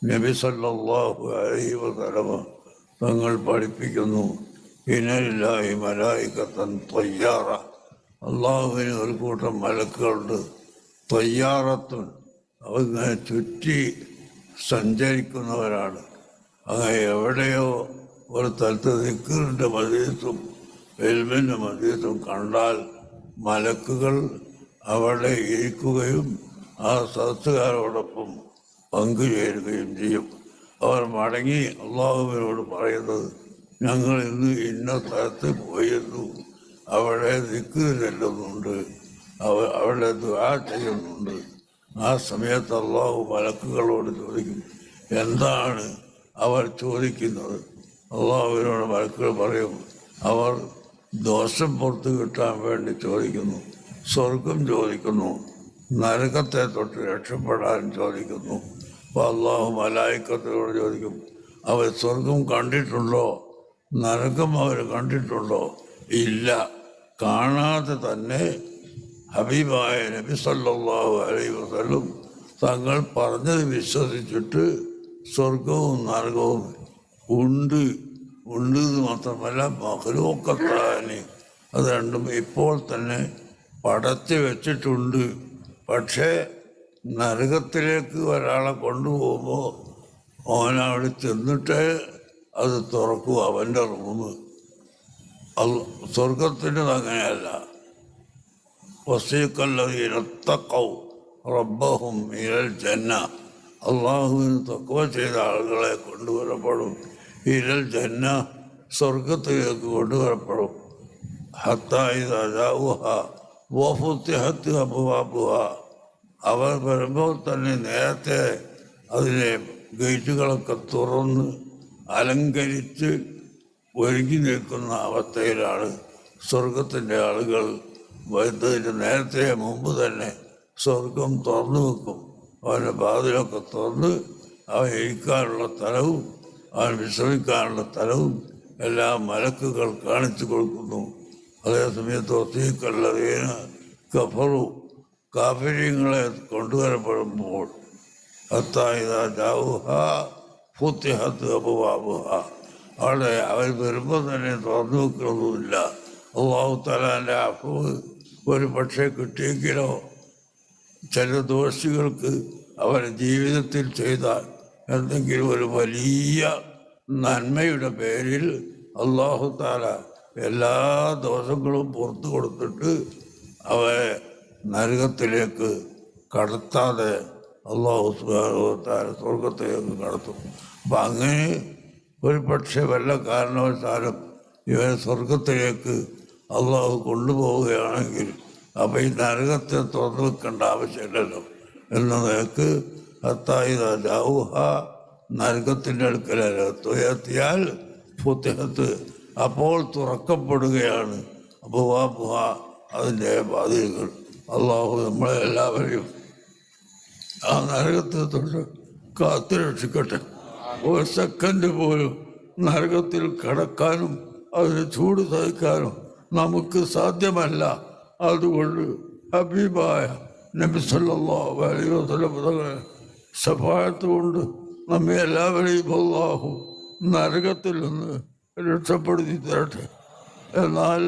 നബി സല്ലല്ലാഹു അലൈഹി വസല്ലമ തങ്ങൾ പഠിപ്പിക്കുന്നു, ഇന്നലില്ലാഹി മലായികത്തൻ ത്വയ്യാറ, അള്ളാഹുവിന് ഒരു കൂട്ടം മലക്കുകളുണ്ട്, ത്വയ്യാറത്തുൻ, അവങ്ങനെ ചുറ്റി സഞ്ചരിക്കുന്നവരാണ്. അങ്ങനെ എവിടെയോ ഒരു സ്ഥലത്ത് ദിക്റിൻ്റെ മജീസും ഇൽമിൻ്റെ മജീസും കണ്ടാൽ മലക്കുകൾ അവിടെ ഇരിക്കുകയും ആ സദസ്സുകാരോടൊപ്പം പങ്കുചേരുകയും ചെയ്യും. അവർ മടങ്ങി അള്ളാഹുവിനോട് പറയുന്നത്, ഞങ്ങൾ ഇന്ന് ഇന്ന സ്ഥലത്ത് പോയിരുന്നു, അവിടെ ദിക്ർ ചെല്ലുന്നുണ്ട്, അവിടെ ദുആ ചെയ്യുന്നുണ്ട്. ആ സമയത്ത് അള്ളാഹു മലക്കുകളോട് ചോദിക്കും, എന്താണ് അവർ ചോദിക്കുന്നത്? അള്ളാഹുവിനോട് മലക്കുകൾ പറയും, അവർ ദോഷം പുറത്ത് കിട്ടാൻ വേണ്ടി ചോദിക്കുന്നു, സ്വർഗം ചോദിക്കുന്നു, നരകത്തെ തൊട്ട് രക്ഷപ്പെടാൻ ചോദിക്കുന്നു. അപ്പോൾ അള്ളാഹു മലായിക്കത്തോട് ചോദിക്കും, അവർ സ്വർഗം കണ്ടിട്ടുണ്ടോ, നരകം അവർ കണ്ടിട്ടുണ്ടോ? ഇല്ല. കാണാതെ തന്നെ ഹബീബായ നബി സല്ലല്ലാഹു അലൈഹി വസല്ലം തങ്ങൾ പറഞ്ഞത് വിശ്വസിച്ചിട്ട് സ്വർഗവും നരകവും ഉണ്ട് എന്ന് മാത്രമല്ല മഖ്ലൂഖത്താനി, അത് രണ്ടും ഇപ്പോൾ തന്നെ പടത്തി വെച്ചിട്ടുണ്ട്. പക്ഷേ നരകത്തിലേക്ക് ഒരാളെ കൊണ്ടുപോകുമ്പോൾ അവനവിടെ ചെന്നിട്ട് അത് തുറക്കും, അവൻ്റെ റൂമ്. സ്വർഗത്തിൻ്റെത് അങ്ങനെയല്ല. വസീഖല്ലദീന തഖൗ റബ്ബഹും ഇലൽ ജന്ന, അള്ളാഹുവിന് തഖ്വ ചെയ്ത ആളുകളെ കൊണ്ടുവരപ്പെടും. ഇലൽ ജന്ന, സ്വർഗത്തിലേക്ക് കൊണ്ടുവരപ്പെടും. ഹത്താ ഇദാ ജാഊഹാ വഫുത്തിഹത് അബ്വാബുഹാ, അവർ വരുമ്പോൾ തന്നെ നേരത്തെ അതിലെ ഗേറ്റുകളൊക്കെ തുറന്ന് അലങ്കരിച്ച് ഒരുങ്ങി നിൽക്കുന്ന അവസ്ഥയിലാണ് സ്വർഗത്തിൻ്റെ ആളുകൾ വരുന്നതിന് നേരത്തെ മുമ്പ് തന്നെ സ്വർഗം തുറന്നു വെക്കും. അവൻ്റെ വാതിലൊക്കെ തുറന്ന് അവൻ ഇരിക്കാനുള്ള സ്ഥലവും അവൻ വിശ്രമിക്കാനുള്ള സ്ഥലവും എല്ലാം മലക്കുകൾ കാണിച്ചു കൊടുക്കുന്നു. അതേസമയത്ത് വസീഖല്ലദീന കഫറു, കാഫിര്യങ്ങളെ കൊണ്ടുവരപ്പെടുമ്പോൾ ഹത്താ ഇദാ ജാഊഹാ ഫുത്തിഹത് അബ്വാബുഹാ, അവിടെ അവർ വരുമ്പോൾ തന്നെ തുറന്നു വെക്കുന്നതുമില്ല. അല്ലാഹു തആലാന്റെ അഫ്വ് ഒരു പക്ഷേ കിട്ടിയെങ്കിലോ ചില ദോഷികൾക്ക് അവരുടെ ജീവിതത്തിൽ ചെയ്ത എന്തെങ്കിലും ഒരു വലിയ നന്മയുടെ പേരിൽ അല്ലാഹു തആല എല്ലാ ദോഷങ്ങളും പുറത്തു കൊടുത്തിട്ട് അവരെ നരകത്തിലേക്ക് കടത്താതെ അല്ലാഹു സുബ്ഹാനഹു വ തആല സ്വർഗത്തിലേക്ക് കടത്തും. അപ്പം അങ്ങനെ ഒരു പക്ഷേ വല്ല കാരണവശാലും ഇവരെ സ്വർഗത്തിലേക്ക് അള്ളാഹു കൊണ്ടുപോവുകയാണെങ്കിൽ അപ്പം ഈ നരകത്തെ തുറന്നു വെക്കേണ്ട ആവശ്യമില്ലല്ലോ എന്ന നിലക്ക് ഹത്താ ഇദാ ജാഊഹാ, നരകത്തിൻ്റെ അടുക്കലെത്തിയാൽ ഫുത്തിഹത്ത്, അപ്പോൾ തുറക്കപ്പെടുകയാണ് അബ്വാബുഹാ, അതിൻ്റെ വാതിലുകൾ. അള്ളാഹു നമ്മളെ എല്ലാവരെയും ആ നരകത്തെ തൊട്ട് കാത്തു രക്ഷിക്കട്ടെ. ഒരു സെക്കൻഡ് പോലും നരകത്തിൽ കടക്കാനും അതിന് ചൂട് സഹിക്കാനും നമുക്ക് സാധ്യമല്ല. അതുകൊണ്ട് ഹബീബായ നബി സല്ലല്ലാഹു അലൈഹി വസല്ലം തങ്ങളുടെ ശഫാഅത്ത് കൊണ്ട് നമ്മെ എല്ലാവരെയും അല്ലാഹു നരകത്തിൽ നിന്ന് രക്ഷപ്പെടുത്തി തരട്ടെ. എന്നാൽ